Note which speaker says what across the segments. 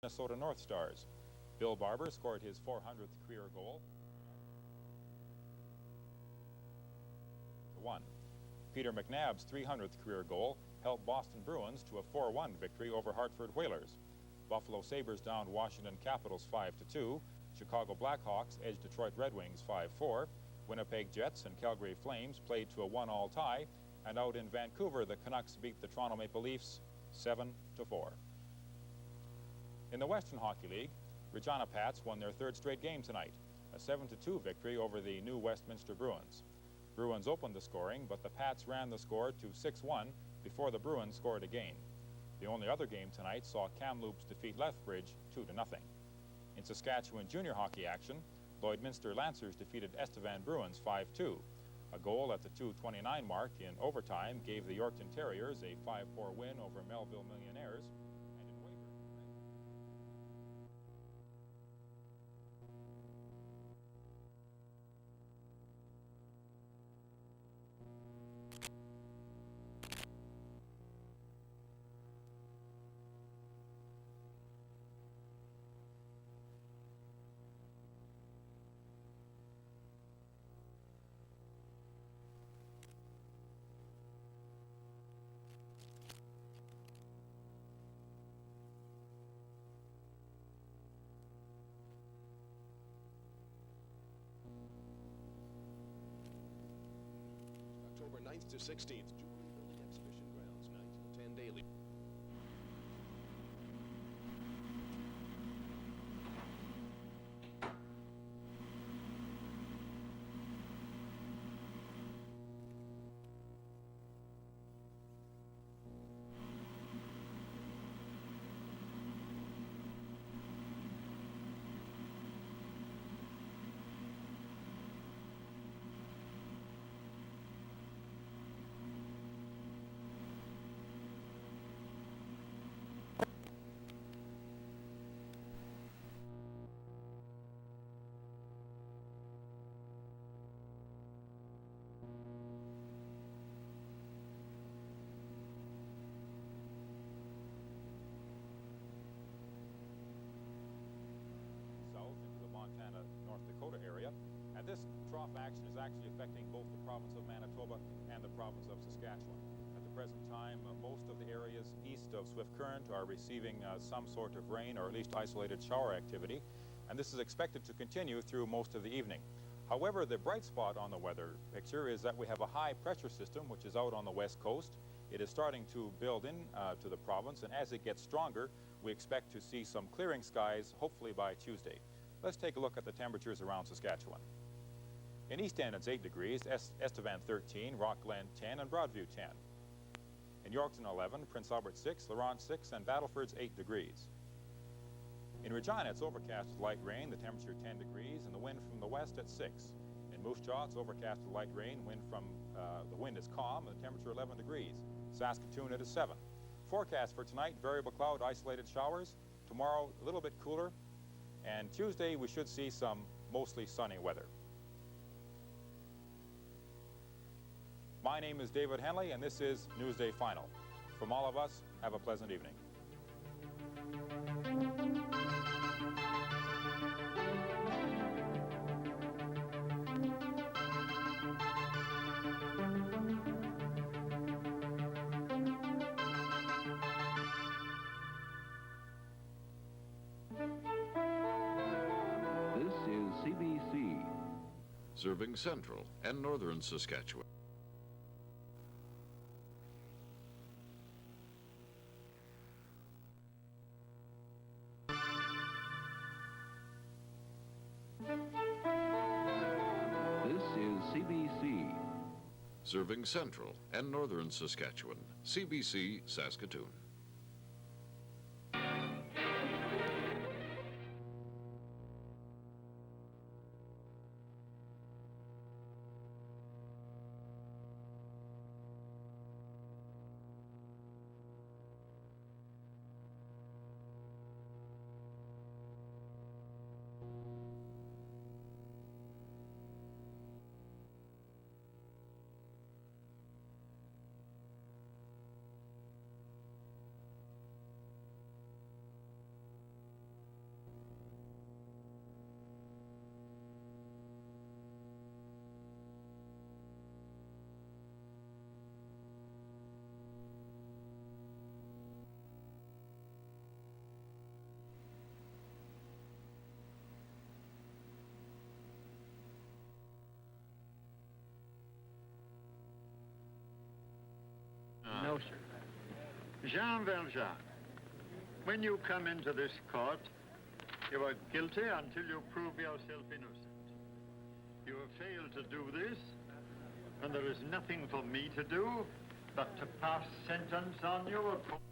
Speaker 1: Minnesota North Stars. Bill Barber scored his 400th career goal. 1. Peter McNabb's 300th career goal helped Boston Bruins to a 4-1 victory over Hartford Whalers. Buffalo Sabres downed Washington Capitals 5-2. Chicago Blackhawks edged Detroit Red Wings 5-4. Winnipeg Jets and Calgary Flames played to a 1-all tie. And out in Vancouver, the Canucks beat the Toronto Maple Leafs 7-4. In the Western Hockey League, Regina Pats won their third straight game tonight, a 7-2 victory over the new Westminster Bruins. Bruins opened the scoring, but the Pats ran the score to 6-1 before the Bruins scored again. The only other game tonight saw Kamloops defeat Lethbridge 2-0. In Saskatchewan junior hockey action, Lloydminster Lancers defeated Estevan Bruins 5-2. A goal at the 2:29 mark in overtime gave the Yorkton Terriers a 5-4 win over Melville Millionaires. And in Weyburn,
Speaker 2: October 9th to 16th, Jubilee Building Exhibition Grounds night, 10 daily.
Speaker 1: North Dakota area, and this trough action is actually affecting both the province of Manitoba and the province of Saskatchewan. At the present time, most of the areas east of Swift Current are receiving some sort of rain or at least isolated shower activity, and this is expected to continue through most of the evening. However, the bright spot on the weather picture is that we have a high pressure system which is out on the west coast. It is starting to build in to the province, and as it gets stronger, we expect to see some clearing skies, hopefully by Tuesday. Let's take a look at the temperatures around Saskatchewan. In East End, it's 8 degrees, Estevan 13, Rock Glen 10, and Broadview 10. In Yorkton 11, Prince Albert 6, Laurent 6, and Battleford's 8 degrees. In Regina, it's overcast with light rain, the temperature 10 degrees, and the wind from the west at 6. In Moose Jaw, it's overcast with light rain, the wind is calm, and the temperature 11 degrees. Saskatoon, it is 7. Forecast for tonight, variable cloud, isolated showers. Tomorrow, a little bit cooler. And Tuesday, we should see some mostly sunny weather. My name is David Henley, and this is Newsday Final. From all of us, have a pleasant evening.
Speaker 3: CBC, serving central and northern Saskatchewan. This is CBC, serving central and northern Saskatchewan. CBC, Saskatoon.
Speaker 4: No, sir. Jean Valjean, when you come into this court, you are guilty until you prove yourself innocent. You have failed to do this, and there is nothing for me to do but to pass sentence on you according.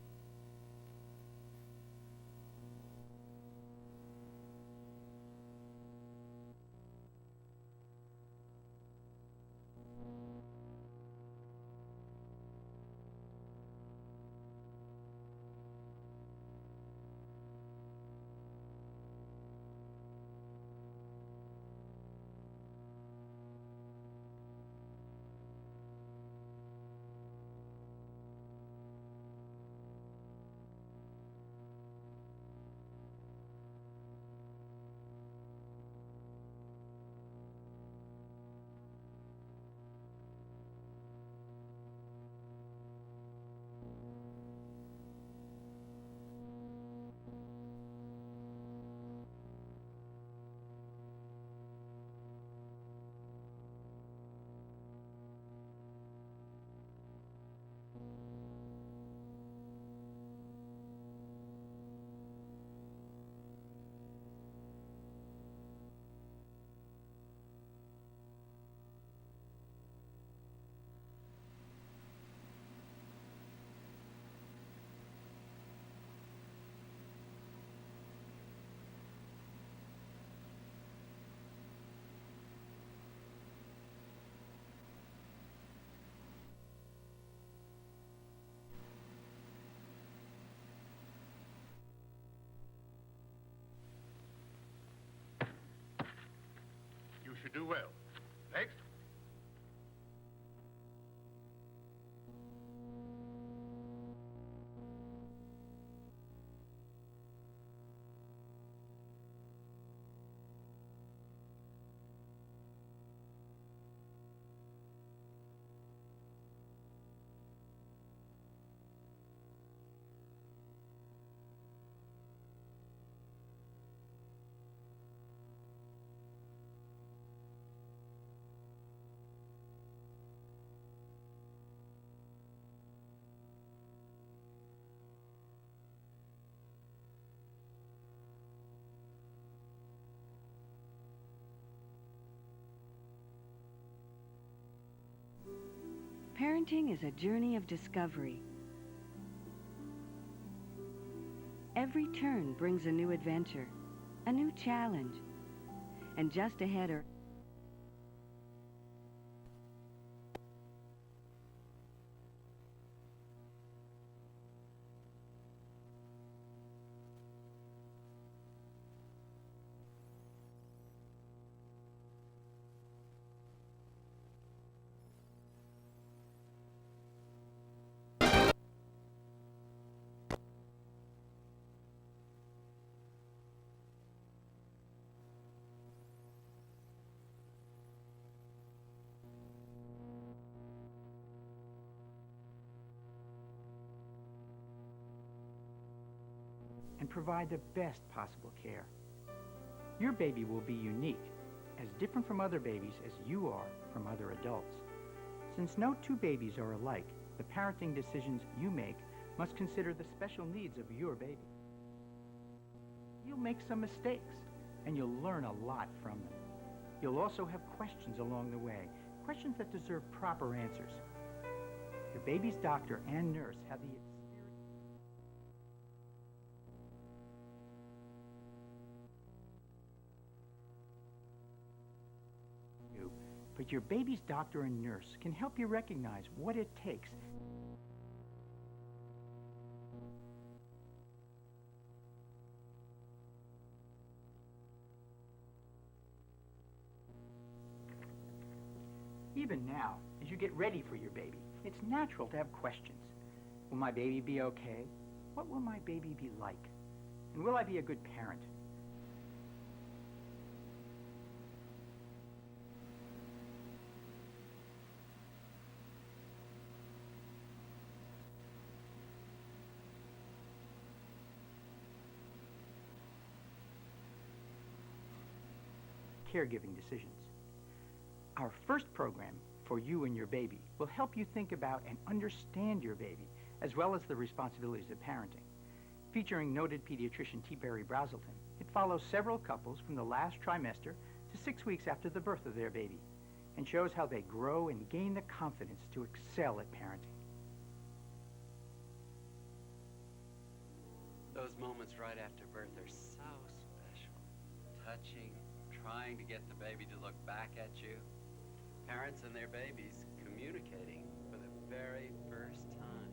Speaker 4: You should do well. Next.
Speaker 5: Parenting is a journey of discovery. Every turn brings a new adventure, a new challenge, and just ahead are
Speaker 6: and provide the best possible care. Your baby will be unique, as different from other babies as you are from other adults. Since no two babies are alike, the parenting decisions you make must consider the special needs of your baby. You'll make some mistakes, and you'll learn a lot from them. You'll also have questions along the way, questions that deserve proper answers. Your baby's doctor and nurse have the but your baby's doctor and nurse can help you recognize what it takes. Even now, as you get ready for your baby, it's natural to have questions. Will my baby be okay? What will my baby be like? And will I be a good parent? Caregiving decisions. Our first program for you and your baby will help you think about and understand your baby as well as the responsibilities of parenting. Featuring noted pediatrician T. Barry Brazelton, it follows several couples from the last trimester to 6 weeks after the birth of their baby, and shows how they grow and gain the confidence to excel at parenting.
Speaker 7: Those moments right after birth are so special. Touching, trying to get the baby to look back at you. Parents and their babies communicating for the very first time.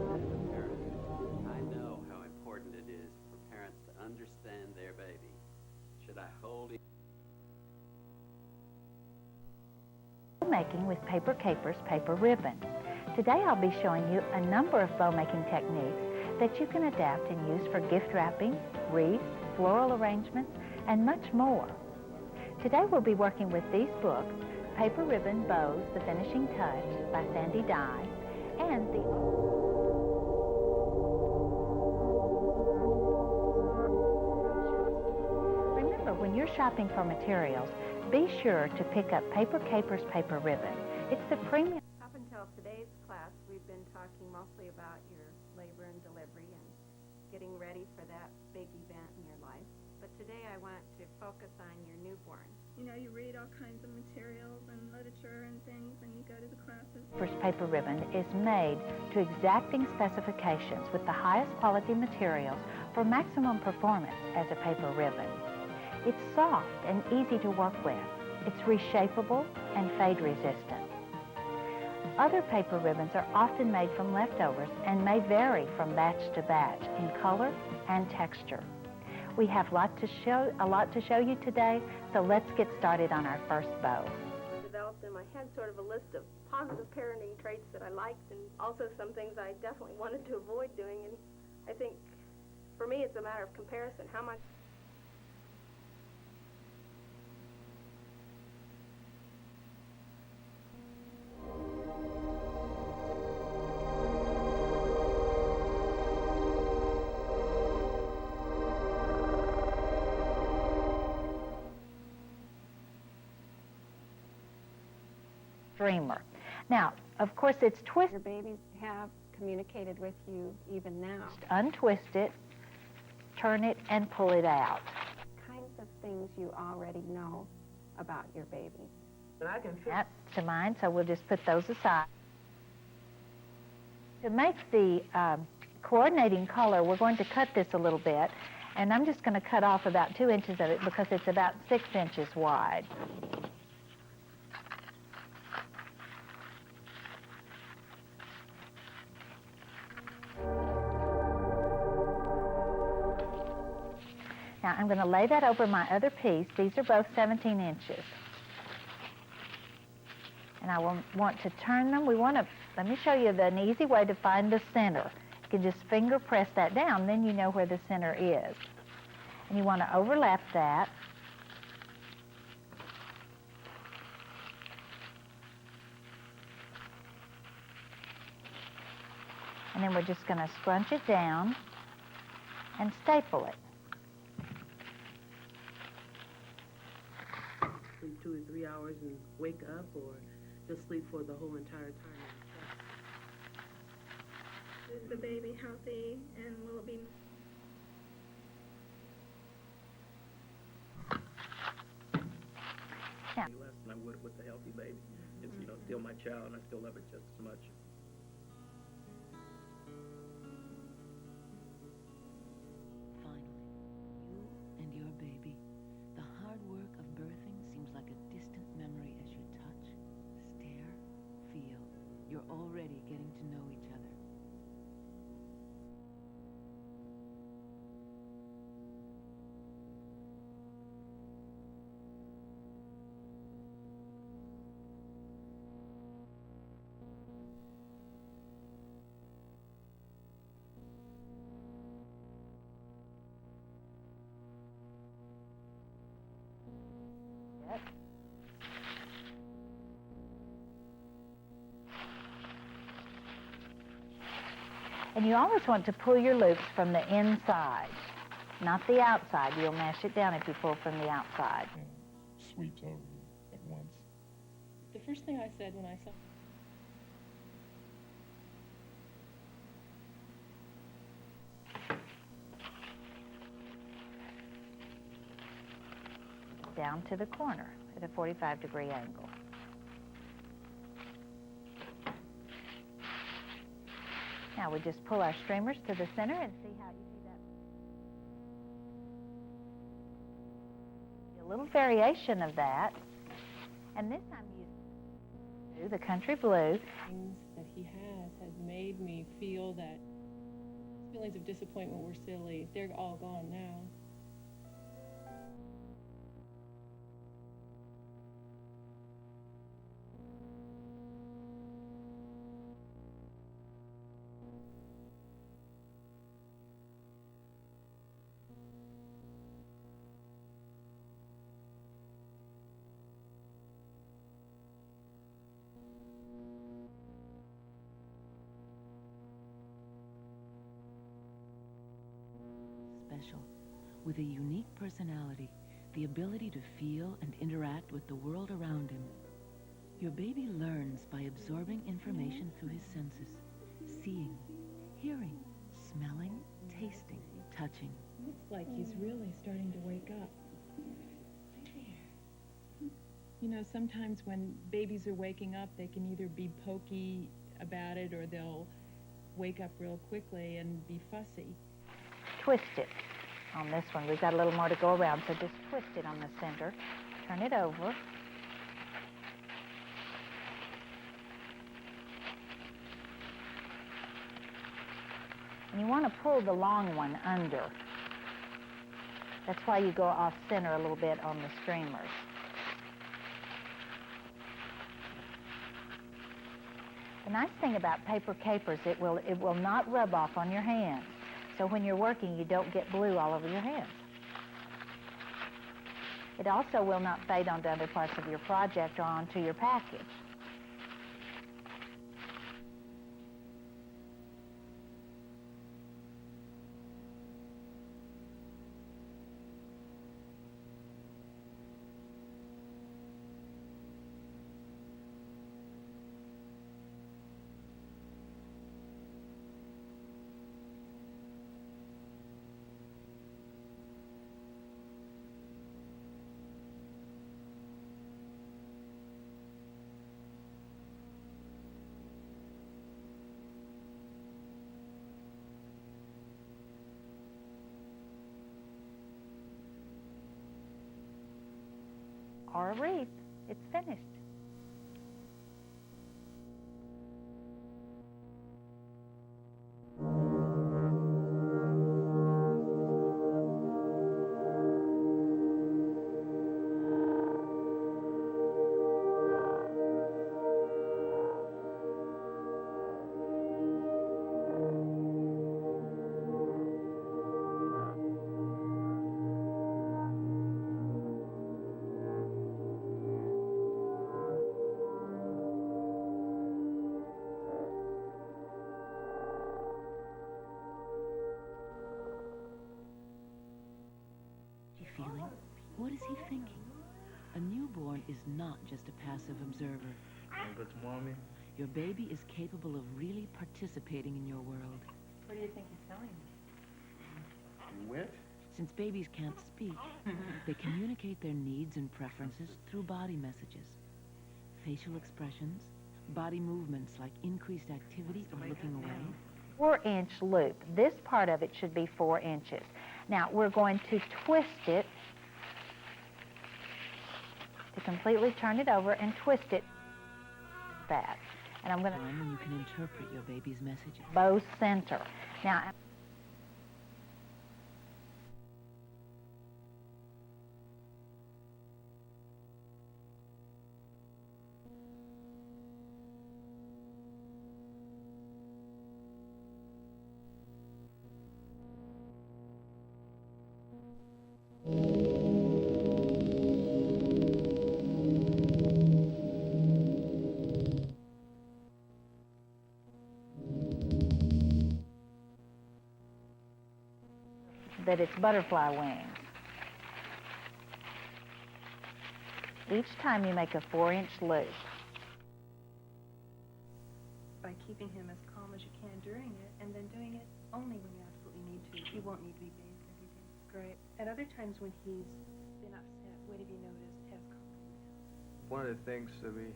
Speaker 7: As a parent, I know how important it is for parents to understand their baby. Should I hold him?
Speaker 8: Making with Paper Capers paper ribbon. Today I'll be showing you a number of bow making techniques that you can adapt and use for gift wrapping, wreaths, floral arrangements, and much more. Today we'll be working with these books, Paper Ribbon Bows, The Finishing Touch by Sandy Dye, and the Remember, when you're shopping for materials, be sure to pick up Paper Capers paper ribbon. It's the premium.
Speaker 9: Up until today's class, we've been talking mostly about your labor and delivery and getting ready for that big event in your life. But today I want to focus on your newborn.
Speaker 10: You know, you read all kinds of materials and literature and things, and you go to the classes.
Speaker 8: First paper ribbon is made to exacting specifications with the highest quality materials for maximum performance as a paper ribbon. It's soft and easy to work with. It's reshapeable and fade resistant. Other paper ribbons are often made from leftovers and may vary from batch to batch in color and texture. We have a lot to show you today, so let's get started on our first bow.
Speaker 9: I developed in my head sort of a list of positive parenting traits that I liked and also some things I definitely wanted to avoid doing. And I think for me it's a matter of comparison. How much
Speaker 8: Dreamer. Now, of course, it's twisted.
Speaker 9: your babies have communicated with you even now.
Speaker 8: Untwist it, turn it, and pull it out.
Speaker 9: Kinds of things you already know about your baby.
Speaker 8: That's to mine, so we'll just put those aside. To make the coordinating color, we're going to cut this a little bit, and I'm just going to cut off about 2 inches of it because it's about 6 inches wide. Now I'm going to lay that over my other piece. These are both 17 inches. And I will want to turn them. Let me show you an easy way to find the center. You can just finger press that down, then you know where the center is. And you want to overlap that. And then we're just going to scrunch it down and staple it.
Speaker 11: Sleep 2 or 3 hours and wake up, or just sleep for the whole entire time?
Speaker 10: Is the baby healthy, and will it be...
Speaker 8: Yeah.
Speaker 12: Less than I would with a healthy baby. It's, you know, still my child, and I still love it just as much.
Speaker 13: Finally, you and your baby. The hard work of birthing seems like a distant memory as you touch, stare, feel. You're already getting to know each other.
Speaker 8: And you always want to pull your loops from the inside, not the outside. You'll mash it down if you pull from the outside.
Speaker 14: Sweeps over at once.
Speaker 15: The first thing I said when I saw
Speaker 8: down to the corner at a 45-degree angle. Now we just pull our streamers to the center and see how you see that. A little variation of that. And this time you do the country blue.
Speaker 15: Things that he has made me feel that feelings of disappointment were silly. They're all gone now.
Speaker 13: Special, with a unique personality, the ability to feel and interact with the world around him. Your baby learns by absorbing information through his senses, seeing, hearing, smelling, tasting, touching.
Speaker 15: Looks like he's really starting to wake up. You know, sometimes when babies are waking up, they can either be pokey about it or they'll wake up real quickly and be fussy.
Speaker 8: Twist it on this one. We've got a little more to go around, so just twist it on the center. Turn it over. And you want to pull the long one under. That's why you go off center a little bit on the streamers. The nice thing about paper capers, it will not rub off on your hands. So when you're working, you don't get glue all over your hands. It also will not fade onto other parts of your project or onto your package. Or a wreath. It's finished.
Speaker 13: Feeling? What is he thinking? A newborn is not just a passive observer.
Speaker 12: Mommy.
Speaker 13: Your baby is capable of really participating in your world.
Speaker 15: What do you think he's telling me?
Speaker 12: Wet?
Speaker 13: Since babies can't speak, they communicate their needs and preferences through body messages. Facial expressions, body movements like increased activity or looking away.
Speaker 8: 4-inch loop. This part of it should be 4 inches. Now we're going to twist it to completely turn it over and twist it that. And I'm going to
Speaker 13: when you can interpret your baby's messages.
Speaker 8: bow center. Now that it's butterfly wings. Each time you make a 4-inch loop.
Speaker 16: By keeping him as calm as you can during it, and then doing it only when you absolutely need to. He won't need to be bathed every day. Great. At other times when he's been upset, what have you noticed has calmed him down?
Speaker 17: One of the things that we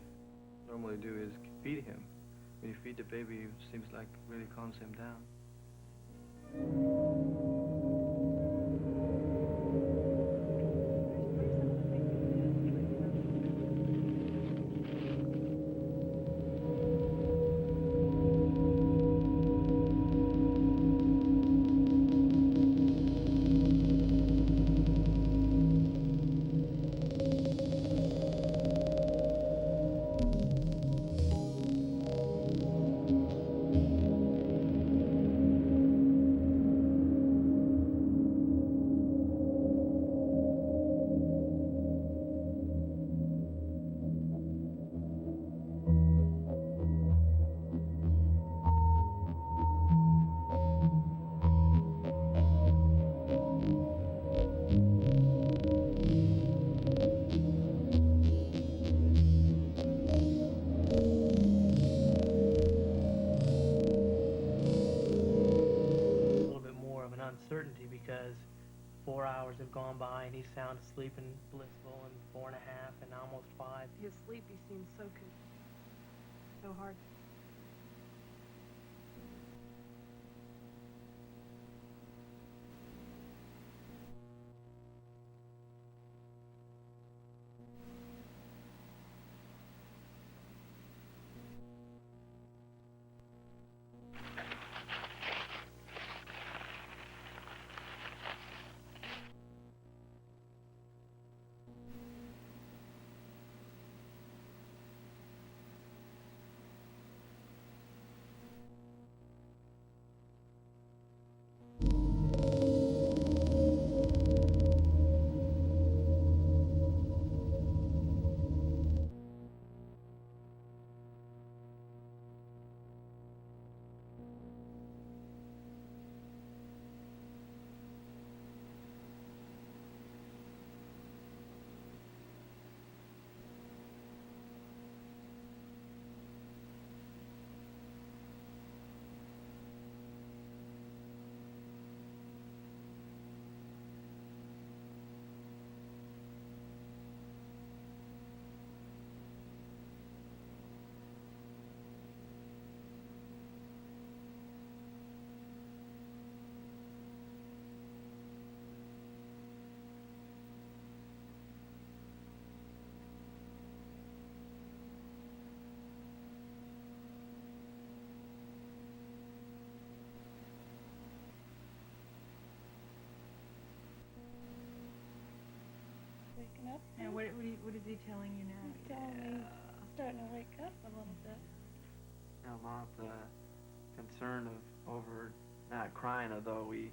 Speaker 17: normally do is feed him. When you feed the baby, it seems like it really calms him down.
Speaker 18: Uncertainty because 4 hours have gone by and he's sound asleep and blissful, and 4.5 and almost 5.
Speaker 16: His sleep, he seems so good, so hard.
Speaker 10: Waking up.
Speaker 16: And what is he telling you now?
Speaker 10: He's telling me I'm starting to wake up a little bit.
Speaker 17: A lot of concern over not crying, although we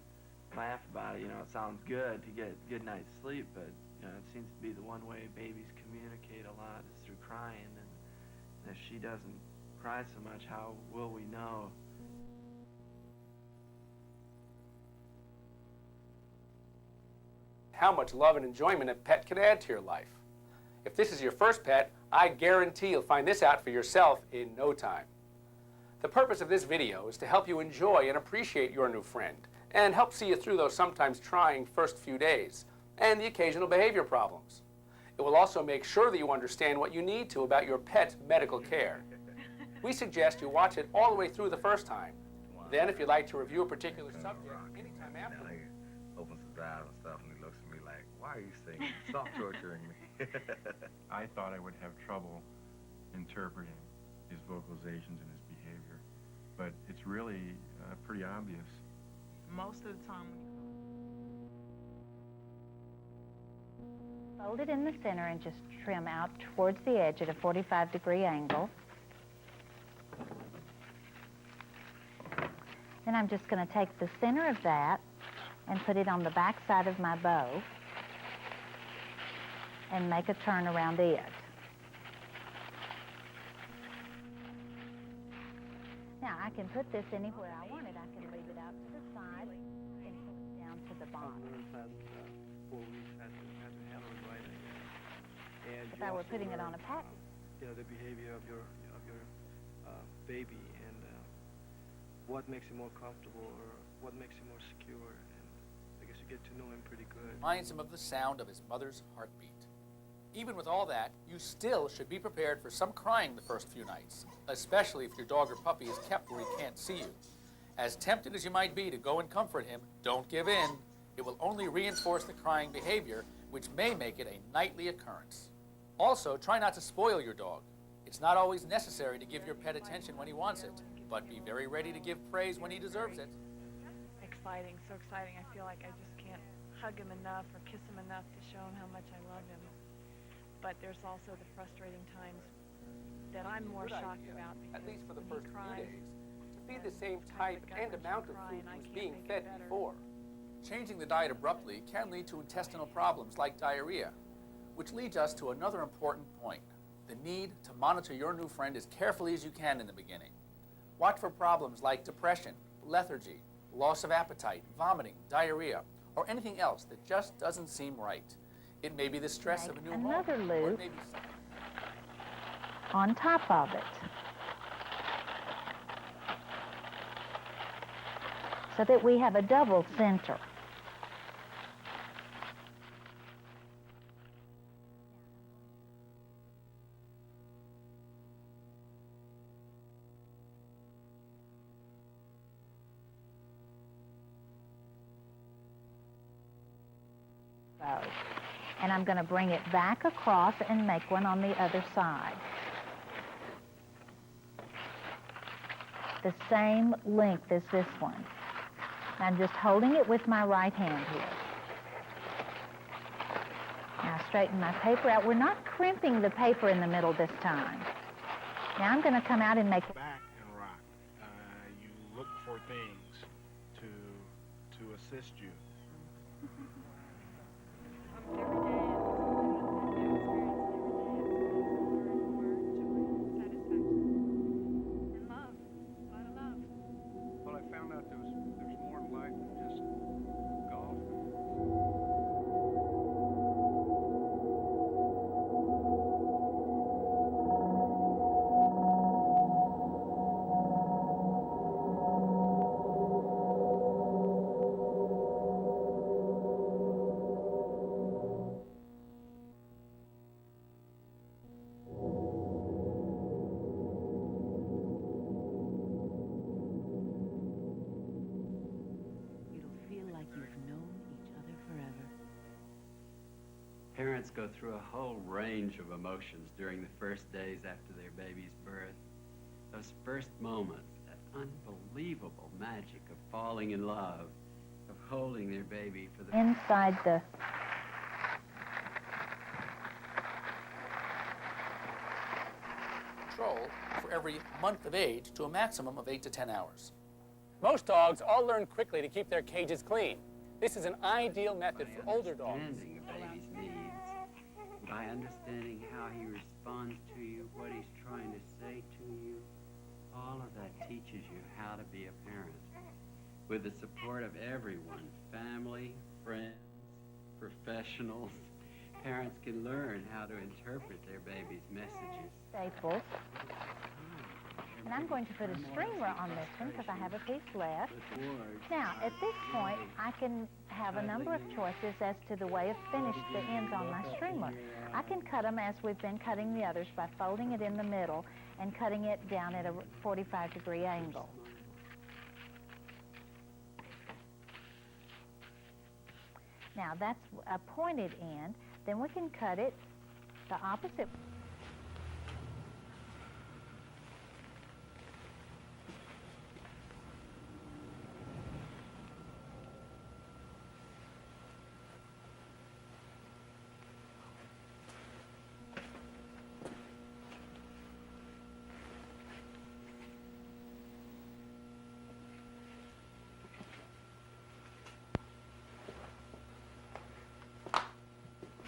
Speaker 17: laugh about it. You know, it sounds good to get a good night's sleep, but you know, it seems to be the one way babies communicate a lot is through crying. And if she doesn't cry so much, how will we know?
Speaker 19: How much love and enjoyment a pet can add to your life. If this is your first pet, I guarantee you'll find this out for yourself in no time. The purpose of this video is to help you enjoy and appreciate your new friend and help see you through those sometimes trying first few days and the occasional behavior problems. It will also make sure that you understand what you need to about your pet's medical care. We suggest you watch it all the way through the first time. Then, if you'd like to review a particular subject anytime after.
Speaker 20: Opens his eyes and stuff, and he looks at me like, "Why are you singing? Stop torturing me."
Speaker 14: I thought I would have trouble interpreting his vocalizations and his behavior, but it's really pretty obvious.
Speaker 21: Most of the time
Speaker 8: Fold it in the center and just trim out towards the edge at a 45-degree angle. Then I'm just going to take the center of that and put it on the back side of my bow and make a turn around it. Now I can put this anywhere I want it. I can leave it out to the side and put it down to the bottom.
Speaker 17: last 4 weeks had to handle it right, I guess. And
Speaker 8: If
Speaker 17: you
Speaker 8: I were
Speaker 17: also
Speaker 8: putting it on
Speaker 17: learn,
Speaker 8: a pattern.
Speaker 17: the behavior of your baby and what makes him more comfortable or what makes him more secure. And I guess you get to know him pretty good.
Speaker 19: Reminds him of the sound of his mother's heartbeat. Even with all that, you still should be prepared for some crying the first few nights, especially if your dog or puppy is kept where he can't see you. As tempted as you might be to go and comfort him, don't give in. It will only reinforce the crying behavior, which may make it a nightly occurrence. Also, try not to spoil your dog. It's not always necessary to give your pet attention when he wants it, but be very ready to give praise when he deserves it.
Speaker 2: Exciting, so exciting. I feel like I just can't hug him enough or kiss him enough to show him how much I love him. But there's also the frustrating times that I'm more shocked about.
Speaker 19: At least for the
Speaker 2: when
Speaker 19: first
Speaker 2: he
Speaker 19: few
Speaker 2: cries,
Speaker 19: days, to feed the same type and amount of food he was being fed before. Changing the diet abruptly can lead to intestinal problems like diarrhea, which leads us to another important point, the need to monitor your new friend as carefully as you can in the beginning. Watch for problems like depression, lethargy, loss of appetite, vomiting, diarrhea, or anything else that just doesn't seem right. It may be the stress of a new
Speaker 8: Another
Speaker 19: home, or it
Speaker 8: loop
Speaker 19: may be something
Speaker 8: on top of it, so that we have a double center. And I'm going to bring it back across and make one on the other side. The same length as this one. I'm just holding it with my right hand here. Now straighten my paper out. We're not crimping the paper in the middle this time. Now I'm going to come out and make
Speaker 22: back and rock. You look for things to assist you. Well, I found out there's more to life than just golf.
Speaker 7: Parents go through a whole range of emotions during the first days after their baby's birth. Those first moments, that unbelievable magic of falling in love, of holding their baby for the
Speaker 8: inside the
Speaker 19: control for every month of age to a maximum of 8 to 10 hours. Most dogs all learn quickly to keep their cages clean. This is an ideal method for older dogs.
Speaker 7: Understanding a baby's needs, by understanding how he responds to you, what he's trying to say to you, all of that teaches you how to be a parent. With the support of everyone, family, friends, professionals, parents can learn how to interpret their baby's messages.
Speaker 8: staples. And I'm going to put a streamer on this one because I have a piece left. Now, at this point, I can have a number of choices as to the way of finish the ends on my streamer. I can cut them as we've been cutting the others by folding it in the middle and cutting it down at a 45-degree angle. Now, that's a pointed end. Then we can cut it the opposite.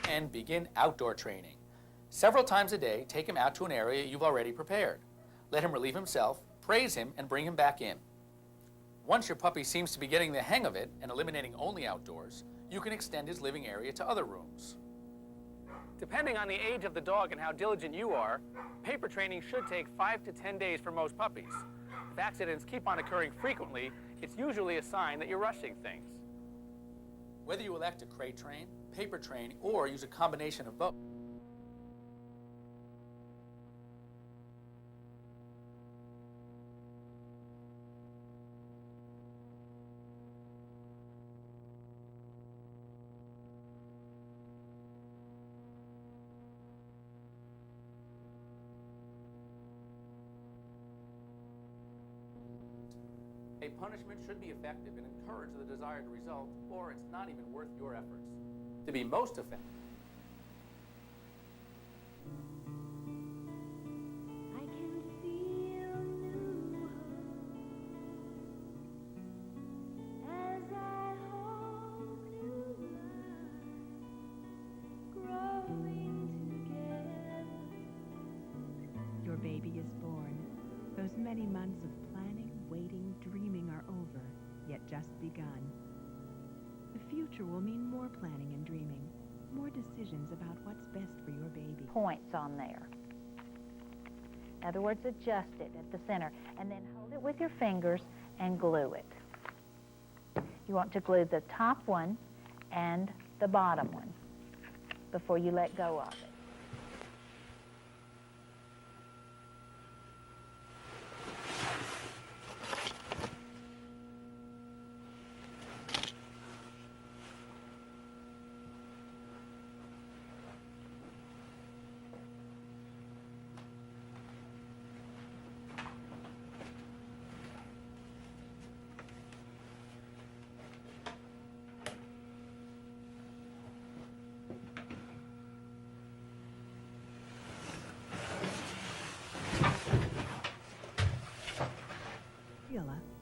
Speaker 19: And begin outdoor training. Several times a day, take him out to an area you've already prepared. Let him relieve himself, praise him, and bring him back in. Once your puppy seems to be getting the hang of it and eliminating only outdoors, You can extend his living area to other rooms.
Speaker 1: Depending on the age of the dog and how diligent you are, paper training should take 5 to 10 days for most puppies. If accidents keep on occurring frequently, it's usually a sign that you're rushing things.
Speaker 19: Whether you elect to crate train, paper train, or use a combination of both, a punishment should be effective and encourage the desired result, or it's not even worth your efforts. To be most effective,
Speaker 3: I can feel new hope as I hold new life growing together.
Speaker 5: Your baby is born. Those many months of planning, waiting, dreaming are over, yet just begun. The future will mean more planning and dreaming, more decisions about what's best for your baby.
Speaker 8: Points on there. In other words, adjust it at the center, and then hold it with your fingers and glue it. You want to glue the top one and the bottom one before you let go of it.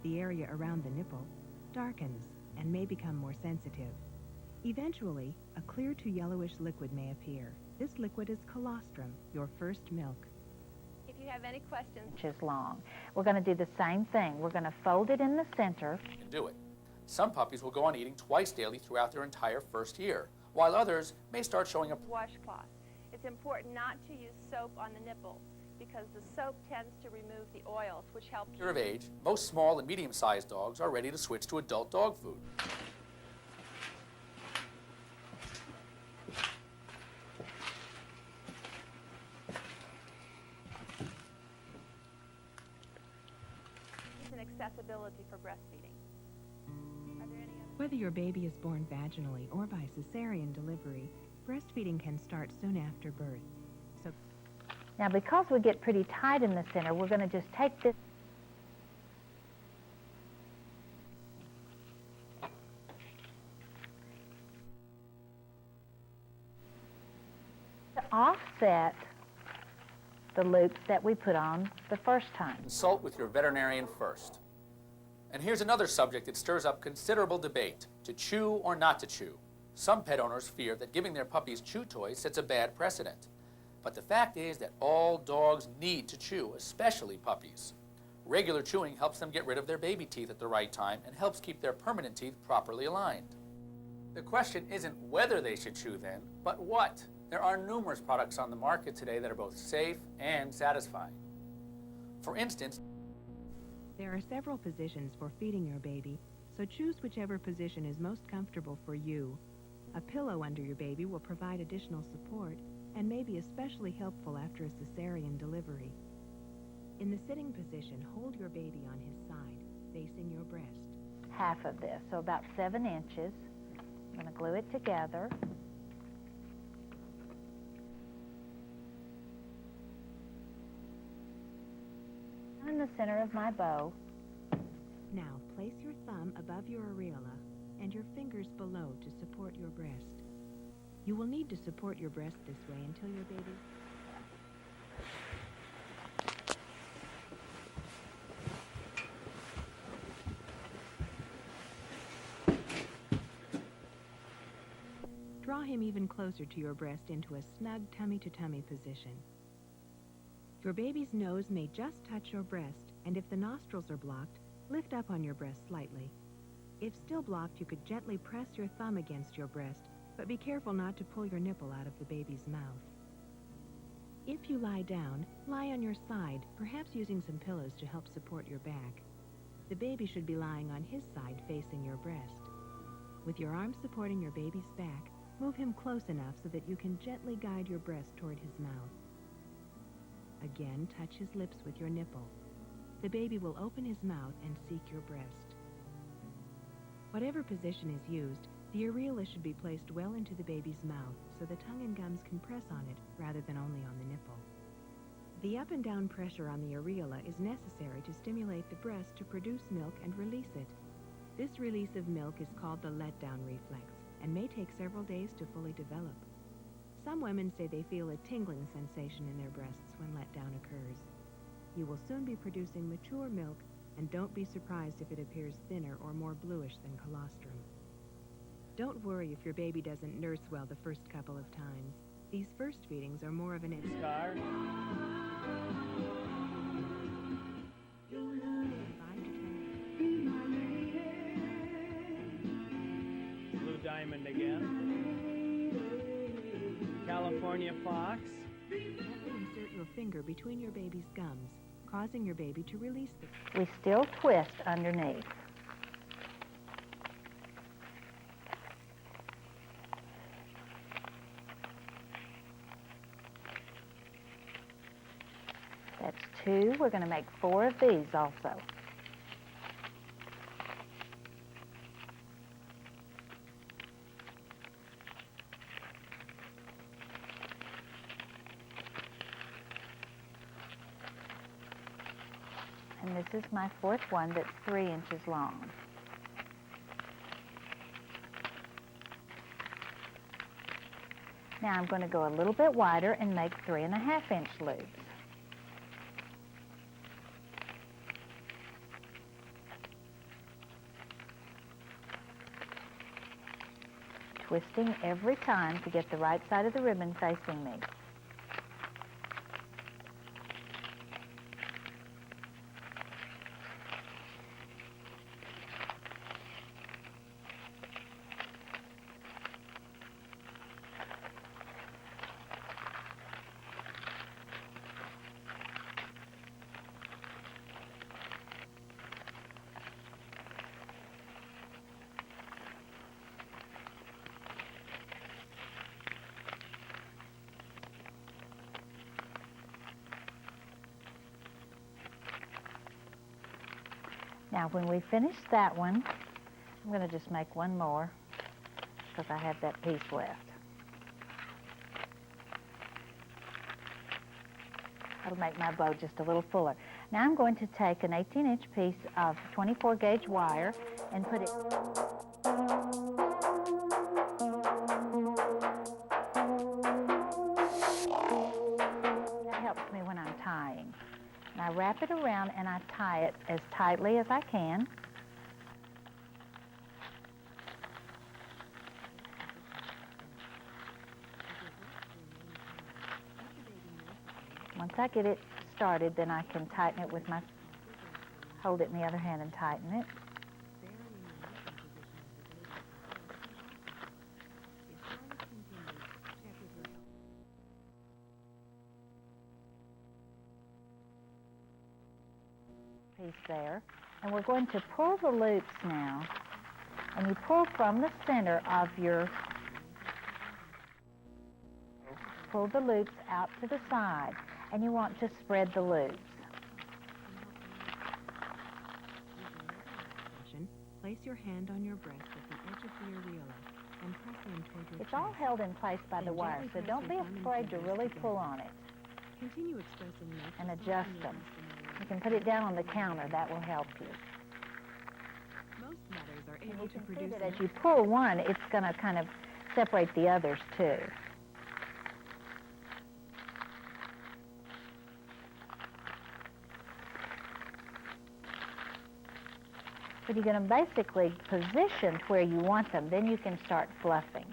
Speaker 5: The area around the nipple darkens and may become more sensitive. Eventually, a clear to yellowish liquid may appear. This liquid is colostrum, your first milk.
Speaker 9: If you have any questions,
Speaker 8: Inches long. We're going to do the same thing. We're going to fold it in the center.
Speaker 19: and do it. Some puppies will go on eating twice daily throughout their entire first year, while others may start showing a
Speaker 9: washcloth. It's important not to use soap on the nipples because the soap tends to remove the oils, which help
Speaker 19: year of age. Most small and medium-sized dogs are ready to switch to adult dog food.
Speaker 9: and accessibility for breastfeeding. Are there any other?
Speaker 5: Whether your baby is born vaginally or by cesarean delivery, breastfeeding can start soon after birth. So
Speaker 8: Now, because we get pretty tight in the center, we're going to just take this to offset the loops that we put on the first time.
Speaker 19: Consult with your veterinarian first. And here's another subject that stirs up considerable debate: to chew or not to chew. Some pet owners fear that giving their puppies chew toys sets a bad precedent. But the fact is that all dogs need to chew, especially puppies. Regular chewing helps them get rid of their baby teeth at the right time and helps keep their permanent teeth properly aligned. The question isn't whether they should chew then, but what. There are numerous products on the market today that are both safe and satisfying. For instance,
Speaker 5: there are several positions for feeding your baby, so choose whichever position is most comfortable for you. A pillow under your baby will provide additional support and may be especially helpful after a cesarean delivery. In the sitting position, hold your baby on his side, facing your breast.
Speaker 8: Half of this, so about 7 inches. I'm going to glue it together. In the center of my bow.
Speaker 5: Now, place your thumb above your areola and your fingers below to support your breast. You will need to support your breast this way until your baby... Draw him even closer to your breast into a snug tummy-to-tummy position. Your baby's nose may just touch your breast, and if the nostrils are blocked, lift up on your breast slightly. If still blocked, you could gently press your thumb against your breast, but be careful not to pull your nipple out of the baby's mouth. If you lie down, lie on your side, perhaps using some pillows to help support your back. The baby should be lying on his side facing your breast. With your arm supporting your baby's back, move him close enough so that you can gently guide your breast toward his mouth. Again, touch his lips with your nipple. The baby will open his mouth and seek your breast. Whatever position is used, the areola should be placed well into the baby's mouth so the tongue and gums can press on it rather than only on the nipple. The up and down pressure on the areola is necessary to stimulate the breast to produce milk and release it. This release of milk is called the letdown reflex and may take several days to fully develop. Some women say they feel a tingling sensation in their breasts when letdown occurs. You will soon be producing mature milk, and don't be surprised if it appears thinner or more bluish than colostrum. Don't worry if your baby doesn't nurse well the first couple of times. These first feedings are more of an
Speaker 22: Car. Blue Diamond again. California Fox.
Speaker 5: Gently insert your finger between your baby's gums, causing your baby to release the...
Speaker 8: We still twist underneath. That's 2. We're going to make 4 of these also. And this is my 4th one that's 3 inches long. Now I'm going to go a little bit wider and make 3.5-inch loops. Twisting every time to get the right side of the ribbon facing me. Now, when we finish that one, I'm going to just make one more because I have that piece left. That'll make my bow just a little fuller. Now I'm going to take an 18-inch piece of 24-gauge wire and put it... That helps me when I'm tying. And I wrap it around and I tie it as tightly as I can. Once I get it started, then I can tighten it with my, hold it in the other hand and tighten it. Piece there, and we're going to pull the loops now, and you pull from the center of your, pull the loops out to the side, and you want to spread the loops.
Speaker 5: Place your hand on your breast at the edge of the areola and press in toward your
Speaker 8: It's all held in place by the wire, so don't be afraid to really pull on it.
Speaker 5: Continue expressing
Speaker 8: and adjust them. You can put it down on the counter. That will help you.
Speaker 5: Most mothers are able to
Speaker 8: See
Speaker 5: produce
Speaker 8: that as you pull one, it's going to kind of separate the others too. But you're going to basically position to where you want them. Then you can start fluffing.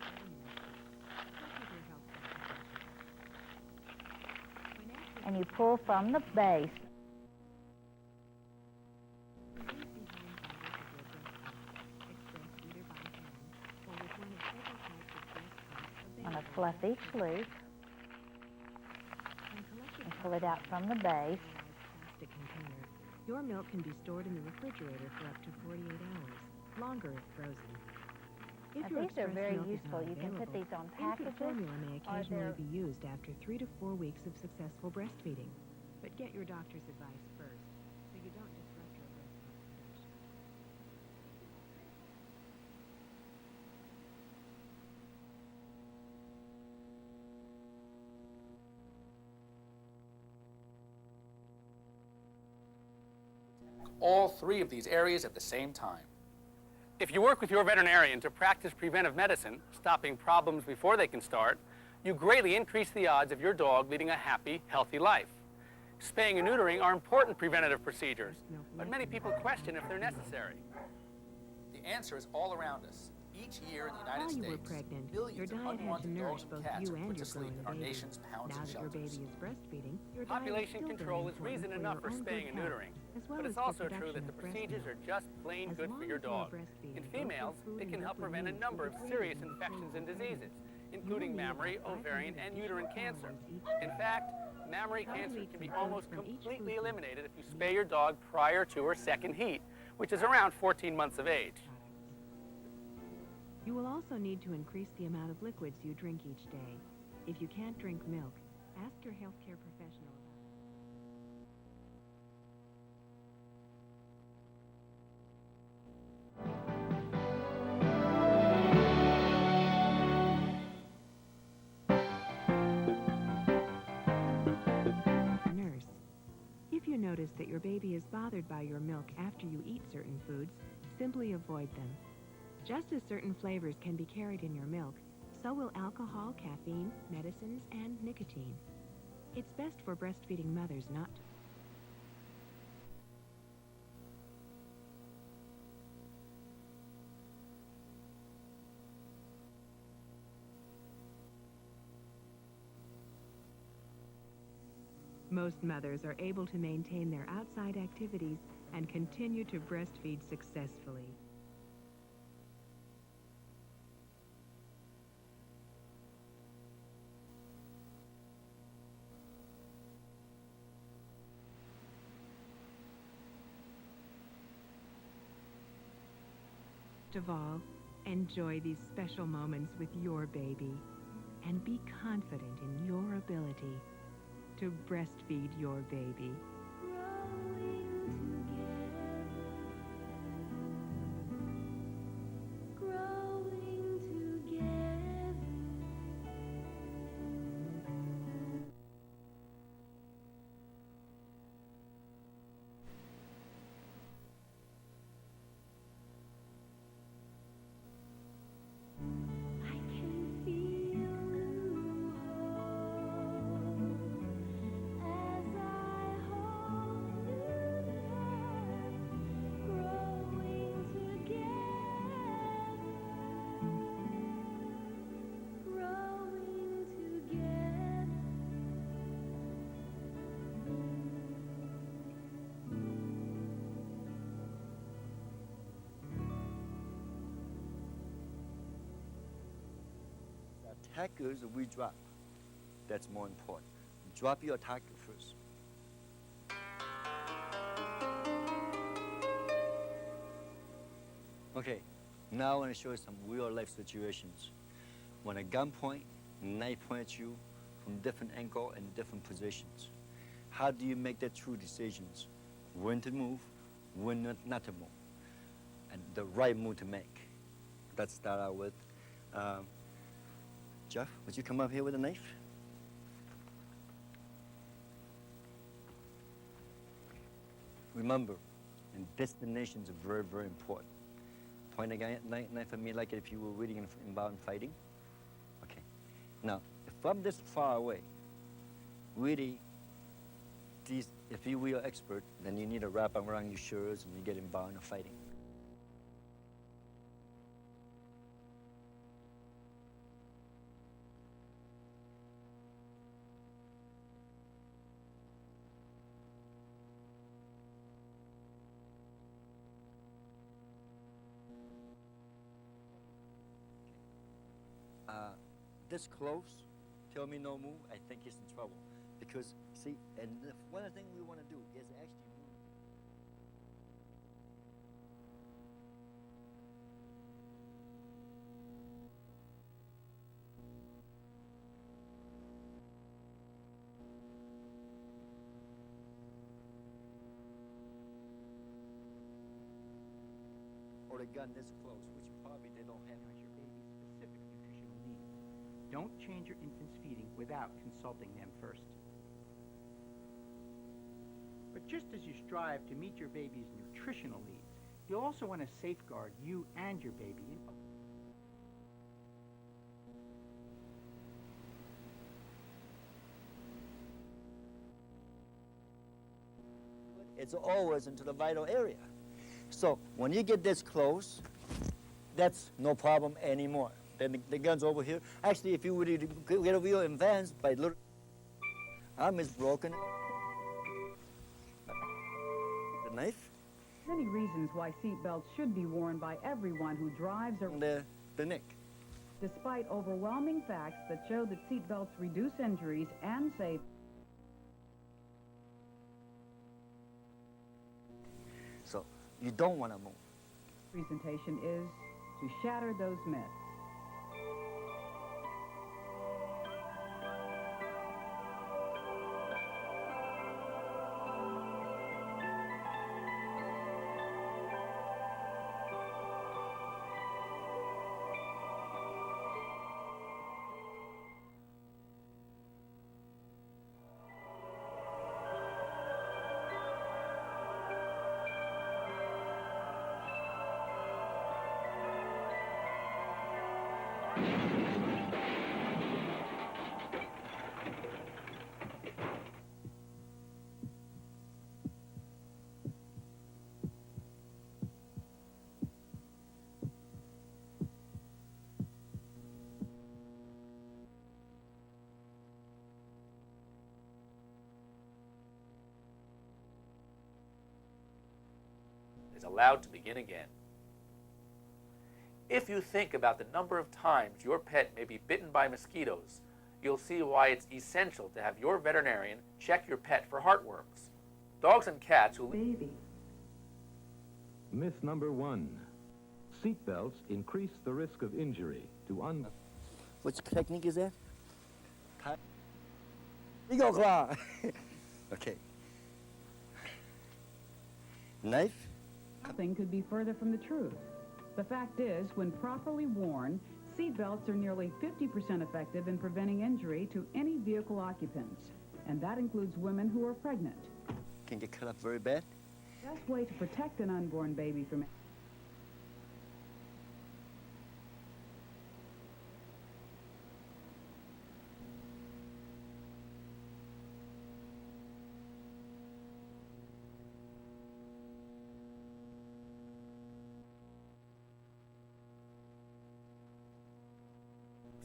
Speaker 8: And you pull from the base. on a fluffy sleeve and pull it out from the base.
Speaker 5: Plastic container. Your milk can be stored in the refrigerator for up to 48 hours, longer if frozen. If
Speaker 8: Now,
Speaker 5: your
Speaker 8: these are
Speaker 5: express
Speaker 8: very
Speaker 5: milk is
Speaker 8: useful.
Speaker 5: not
Speaker 8: You can put
Speaker 5: available,
Speaker 8: these on
Speaker 5: infant
Speaker 8: packages,
Speaker 5: formula may
Speaker 8: or
Speaker 5: occasionally
Speaker 8: they're
Speaker 5: be used after 3 to 4 weeks of successful breastfeeding. But get your doctor's advice first, so you don't disrupt your breast milk production.
Speaker 19: All three of these areas at the same time.
Speaker 1: If you work with your veterinarian to practice preventive medicine, stopping problems before they can start, you greatly increase the odds of your dog leading a happy, healthy life. Spaying and neutering are important preventative procedures, but many people question if they're necessary.
Speaker 19: The answer is all around us. Each year in the United
Speaker 5: While you were
Speaker 19: States,
Speaker 5: pregnant,
Speaker 19: billions
Speaker 5: your
Speaker 19: of
Speaker 5: diet had to
Speaker 19: unwanted
Speaker 5: nourish
Speaker 19: dogs
Speaker 5: both
Speaker 19: and cats
Speaker 5: you
Speaker 19: are
Speaker 5: and
Speaker 19: put
Speaker 5: your
Speaker 19: to sleep
Speaker 5: growing
Speaker 19: in our
Speaker 5: baby.
Speaker 19: nation's pounds
Speaker 5: Now
Speaker 19: and
Speaker 5: that your
Speaker 19: shelters.
Speaker 5: baby is breastfeeding, your
Speaker 1: Population
Speaker 5: diet is still
Speaker 1: control
Speaker 5: very
Speaker 1: is
Speaker 5: important
Speaker 1: reason
Speaker 5: for
Speaker 1: enough
Speaker 5: your
Speaker 1: for
Speaker 5: own
Speaker 1: spaying
Speaker 5: good
Speaker 1: and
Speaker 5: health,
Speaker 1: neutering,
Speaker 5: as well
Speaker 1: but
Speaker 5: as
Speaker 1: it's
Speaker 5: for
Speaker 1: also true
Speaker 5: production
Speaker 1: that the
Speaker 5: of breast
Speaker 1: procedures
Speaker 5: milk.
Speaker 1: are just plain
Speaker 5: As
Speaker 1: good
Speaker 5: long
Speaker 1: for your
Speaker 5: as you are
Speaker 1: dog.
Speaker 5: breastfeeding,
Speaker 1: In
Speaker 5: both your
Speaker 1: females,
Speaker 5: food
Speaker 1: it
Speaker 5: and
Speaker 1: can help
Speaker 5: liquid
Speaker 1: prevent a
Speaker 5: needs
Speaker 1: number
Speaker 5: will
Speaker 1: of
Speaker 5: be
Speaker 1: serious
Speaker 5: greatly
Speaker 1: infections and
Speaker 5: improved.
Speaker 1: diseases,
Speaker 5: You
Speaker 1: including
Speaker 5: will need
Speaker 1: mammary,
Speaker 5: about 500
Speaker 1: ovarian, and uterine
Speaker 5: additional
Speaker 1: cancer.
Speaker 5: calories each
Speaker 1: In
Speaker 5: day.
Speaker 1: fact, mammary
Speaker 5: Try to
Speaker 1: cancer
Speaker 5: eat
Speaker 1: can be
Speaker 5: some food
Speaker 1: almost
Speaker 5: from each
Speaker 1: completely
Speaker 5: food group.
Speaker 1: eliminated if you spay your dog prior to her second heat, which is around 14 months of age.
Speaker 5: You will also need to increase the amount of liquids you drink each day. If you can't drink milk, ask your healthcare professional about it. Nurse. If you notice that your baby is bothered by your milk after you eat certain foods, simply avoid them. Just as certain flavors can be carried in your milk, so will alcohol, caffeine, medicines, and nicotine. It's best for breastfeeding mothers not to. Most mothers are able to maintain their outside activities and continue to breastfeed successfully. Most of all, enjoy these special moments with your baby and be confident in your ability to breastfeed your baby.
Speaker 3: Growing together. I can feel new hope as I hold you tight, growing together, growing together.
Speaker 4: Attackers we drop. That's more important. Drop your attacker first. Okay, now I want to show you some real life situations. When a gun point, knife point at you from different angle and different positions. How do you make the true decisions? When to move, when not to move, and the right move to make. Let's start out with Jeff, would you come up here with a knife? Remember, and destinations are very, very important. Point a knife at me like if you were really involved in fighting. Okay. Now, if I'm this far away, really, if you were an expert, then you need to wrap around your shoulders and you get involved in fighting. this close, tell me no move, I think he's in trouble. Because, see, and one of the things we want to do is actually move. Or a gun this close, which probably they don't have.
Speaker 6: Your baby's specific nutritional needs. Don't change your infant's feeding without consulting them first. But just as you strive to meet your baby's nutritional needs, you'll also want to safeguard you and your baby.
Speaker 4: It's always into the vital area. So when you get this close, that's no problem anymore. Then the gun's over here. Actually, if you would get a real advanced by little, arm is broken. The knife.
Speaker 11: Many reasons why seatbelts should be worn by everyone who drives or
Speaker 4: the neck.
Speaker 11: Despite overwhelming facts that show that seatbelts reduce injuries and save.
Speaker 4: So you don't want to move.
Speaker 11: Presentation is to shatter those myths.
Speaker 19: Is allowed to begin again. If you think about the number of times your pet may be bitten by mosquitoes, you'll see why it's essential to have your veterinarian check your pet for heartworms. Dogs and cats who...
Speaker 23: Myth number 1. Seatbelts increase the risk of injury to
Speaker 4: Which technique is that? You go, okay. Knife?
Speaker 11: Nothing could be further from the truth. The fact is, when properly worn, seatbelts are nearly 50% effective in preventing injury to any vehicle occupants, and that includes women who are pregnant.
Speaker 4: Can get cut up very bad.
Speaker 11: The best way to protect an unborn baby from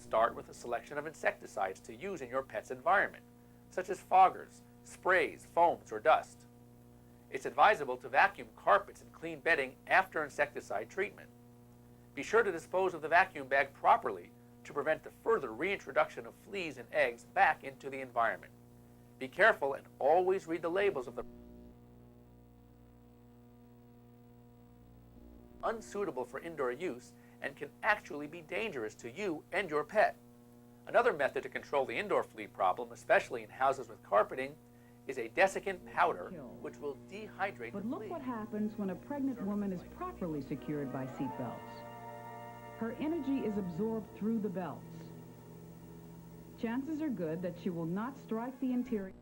Speaker 19: Start with a selection of insecticides to use in your pet's environment, such as foggers, sprays, foams, or dust. It's advisable to vacuum carpets and clean bedding after insecticide treatment. Be sure to dispose of the vacuum bag properly to prevent the further reintroduction of fleas and eggs back into the environment. Be careful and always read the labels of the unsuitable for indoor use and can actually be dangerous to you and your pet. Another method to control the indoor flea problem, especially in houses with carpeting, is a desiccant powder which will dehydrate
Speaker 11: But
Speaker 19: the
Speaker 11: look
Speaker 19: flea.
Speaker 11: what happens when a pregnant woman is properly secured by seatbelts. Her energy is absorbed through the belts. Chances are good that she will not strike the interior.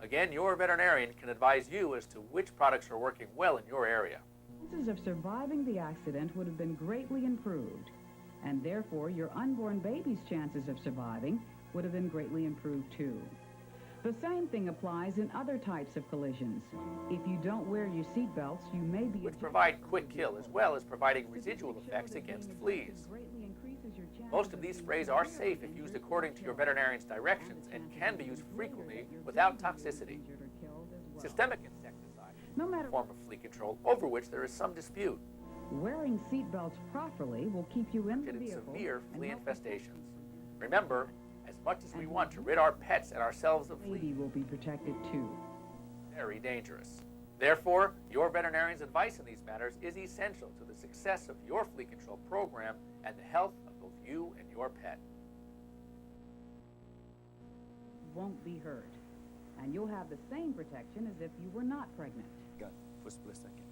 Speaker 19: Again, your veterinarian can advise you as to which products are working well in your area.
Speaker 11: Chances of surviving the accident would have been greatly improved, and therefore your unborn baby's chances of surviving would have been greatly improved too. The same thing applies in other types of collisions. If you don't wear your seatbelts, you may be...
Speaker 19: Which provide quick kill as well as providing residual effects against fleas. Most of these sprays are safe if used according to your veterinarian's directions and can be used frequently without toxicity. Systemic insecticide is a form of flea control over which there is some dispute.
Speaker 11: Wearing seat belts properly will keep you in the
Speaker 19: In
Speaker 11: vehicle.
Speaker 19: severe
Speaker 11: and
Speaker 19: flea
Speaker 11: help
Speaker 19: infestations. Remember, as much as we want to rid our pets and ourselves of
Speaker 11: the
Speaker 19: fleas,
Speaker 11: baby will be protected too.
Speaker 19: very dangerous. Therefore, your veterinarian's advice in these matters is essential to the success of your flea control program and the health of both you and your pet.
Speaker 11: Won't be hurt. And you'll have the same protection as if you were not pregnant.
Speaker 4: God, for a split second.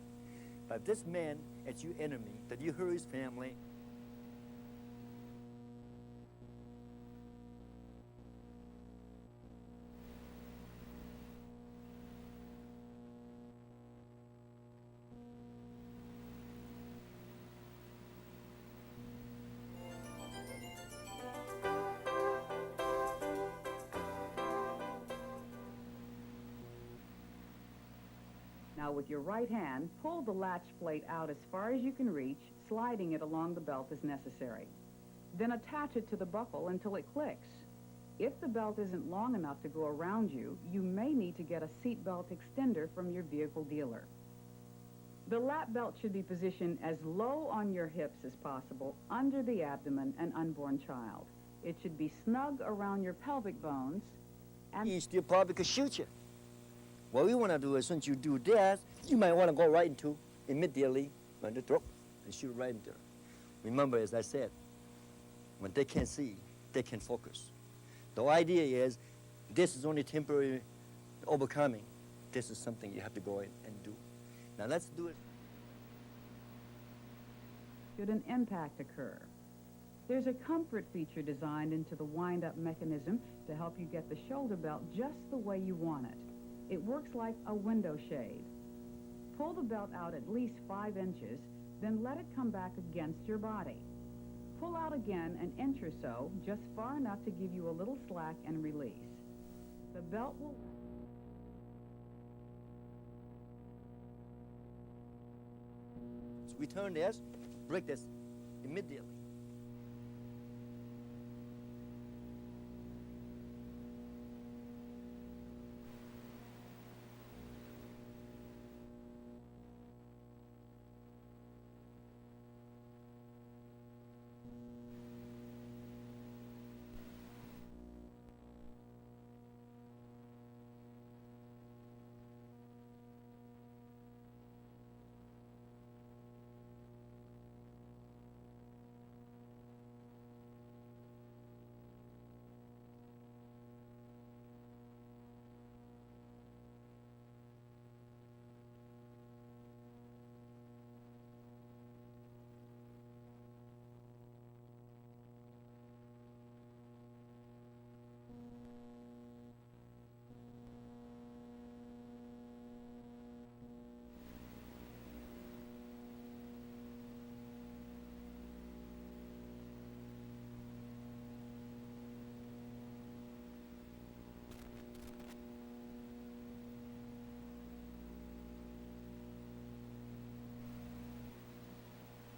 Speaker 4: But this man is your enemy, that you hurt his family.
Speaker 11: Now with your right hand, pull the latch plate out as far as you can reach, sliding it along the belt as necessary. Then attach it to the buckle until it clicks. If the belt isn't long enough to go around you, you may need to get a seat belt extender from your vehicle dealer. The lap belt should be positioned as low on your hips as possible, under the abdomen and unborn child. It should be snug around your pelvic bones, and
Speaker 4: He still probably could shoot you. What we want to do is, once you do that, you might want to go right into immediately on the throat and shoot right into it. Remember, as I said, when they can't see, they can focus. The idea is, this is only temporary overcoming. This is something you have to go in and do. Now let's do it.
Speaker 11: should an impact occur. There's a comfort feature designed into the wind-up mechanism to help you get the shoulder belt just the way you want it. It works like a window shade. Pull the belt out at least 5 inches, then let it come back against your body. Pull out again an inch or so, just far enough to give you a little slack and release. The belt will...
Speaker 4: So we turn this, break this immediately.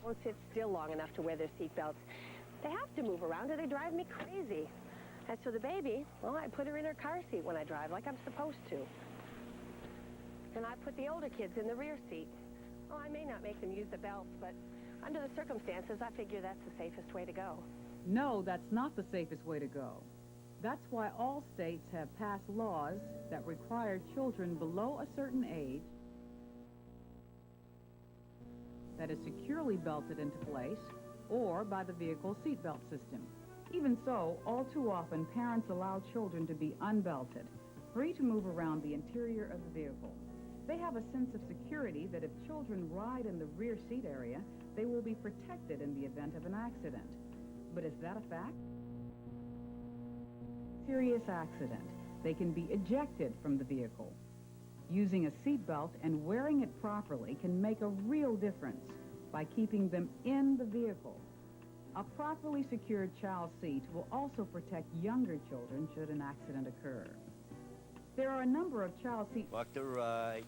Speaker 12: Won't sit still long enough to wear their seatbelts. They have to move around or they drive me crazy. As for the baby, well, I put her in her car seat when I drive, like I'm supposed to. And I put the older kids in the rear seat. Oh, I may not make them use the belts, but under the circumstances, I figure that's the safest way to go.
Speaker 11: No, that's not the safest way to go. That's why all states have passed laws that require children below a certain age that is securely belted into place, or by the vehicle seatbelt system. Even so, all too often, parents allow children to be unbelted, free to move around the interior of the vehicle. They have a sense of security that if children ride in the rear seat area, they will be protected in the event of an accident. But is that a fact? Serious accident. They can be ejected from the vehicle. Using a seatbelt and wearing it properly can make a real difference by keeping them in the vehicle. A properly secured child seat will also protect younger children should an accident occur. There are a number of child seat...
Speaker 4: Walk to the right,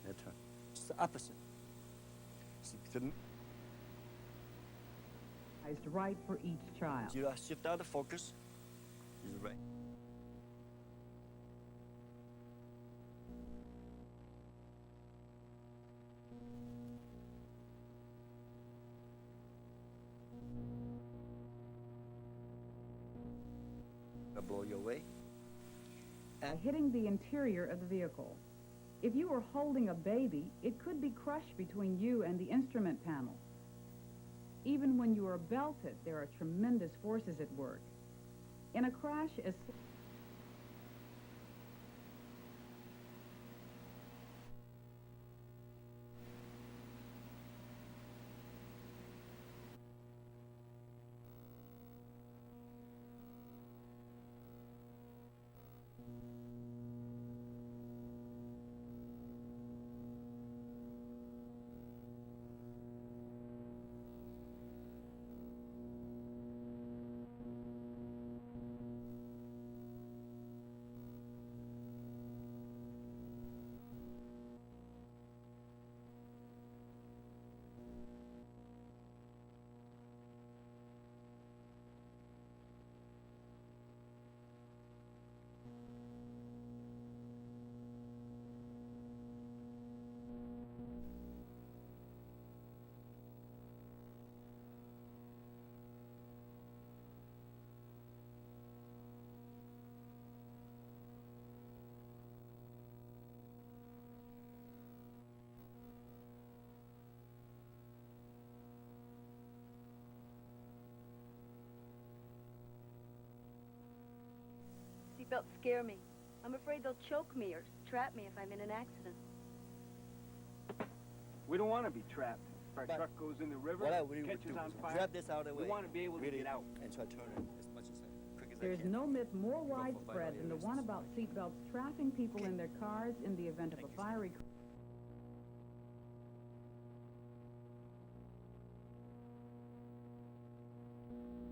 Speaker 4: and turn. It's the opposite.
Speaker 11: Right for each child.
Speaker 4: You shift out of focus. Is it right? blow you away.
Speaker 11: Hitting the interior of the vehicle. If you are holding a baby, it could be crushed between you and the instrument panel. Even when you are belted, there are tremendous forces at work. In a crash, as
Speaker 13: Seatbelts scare me. I'm afraid they'll choke me or trap me if I'm in an accident.
Speaker 15: We don't want to be trapped. If our truck goes in the river,
Speaker 4: What I really would
Speaker 15: catches
Speaker 4: do
Speaker 15: on
Speaker 4: is
Speaker 15: fire,
Speaker 4: grab this out of the way.
Speaker 15: we want to be able to get out.
Speaker 4: And try to turn it as much as quick as I
Speaker 11: there's
Speaker 4: can.
Speaker 11: no myth more
Speaker 4: for
Speaker 11: widespread than the one about seatbelts trapping people in their cars in the event of a fiery crash.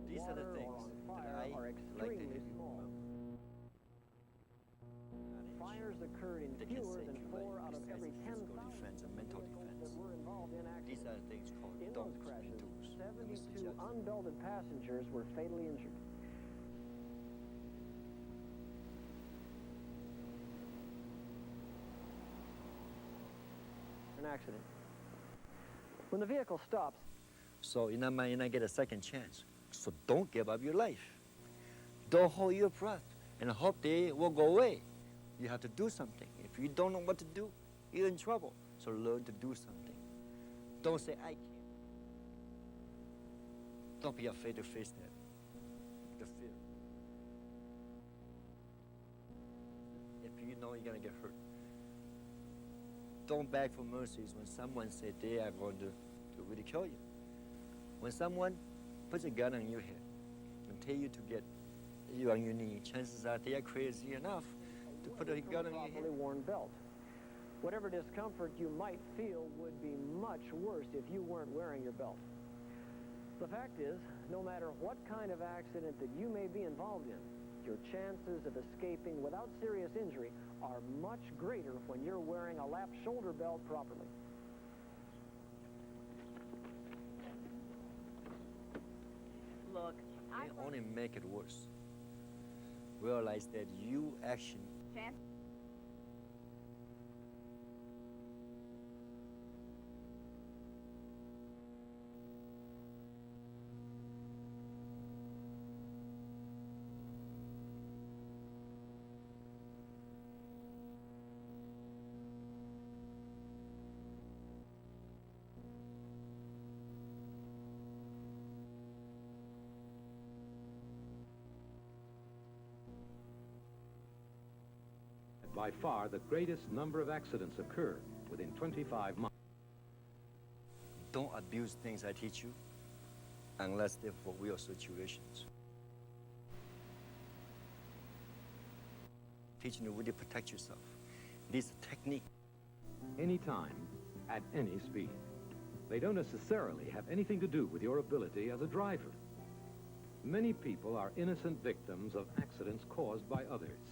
Speaker 4: These are the things that I
Speaker 18: are
Speaker 4: like to
Speaker 18: extremely
Speaker 4: do.
Speaker 18: small. Fires occurred in
Speaker 4: They can
Speaker 18: fewer
Speaker 4: save
Speaker 18: than
Speaker 4: your
Speaker 18: 4
Speaker 4: life
Speaker 18: out of
Speaker 4: besides
Speaker 18: every
Speaker 4: physical
Speaker 18: 10,000
Speaker 4: defense and mental defense.
Speaker 18: that were involved in
Speaker 4: These
Speaker 18: accidents.
Speaker 4: are things called
Speaker 18: In those
Speaker 4: don'ts
Speaker 18: crashes,
Speaker 4: and do's.
Speaker 18: 72 unbelted passengers were fatally injured. An accident. When the vehicle stops,
Speaker 4: So you might not get a second chance. So don't give up your life. Don't hold your breath and hope they will go away. You have to do something. If you don't know what to do, you're in trouble. So learn to do something. Don't say, I can't. Don't be afraid to face that. The fear. If you know you're going to get hurt, don't beg for mercies when someone said they are going to really kill you. When someone puts a gun on your head and tell you to get you on your knee, chances are they are crazy enough to put a gun on your head.
Speaker 18: properly worn belt. Whatever discomfort you might feel would be much worse if you weren't wearing your belt. The fact is, no matter what kind of accident that you may be involved in, your chances of escaping without serious injury are much greater when you're wearing a lap shoulder belt properly.
Speaker 13: Look,
Speaker 4: They only make it worse. Realize that you action
Speaker 13: Chance.
Speaker 23: By far, the greatest number of accidents occur within 25 miles.
Speaker 4: don't abuse things I teach you unless they're for real situations. Teaching you really protect yourself. This technique.
Speaker 23: Anytime, at any speed. They don't necessarily have anything to do with your ability as a driver. Many people are innocent victims of accidents caused by others.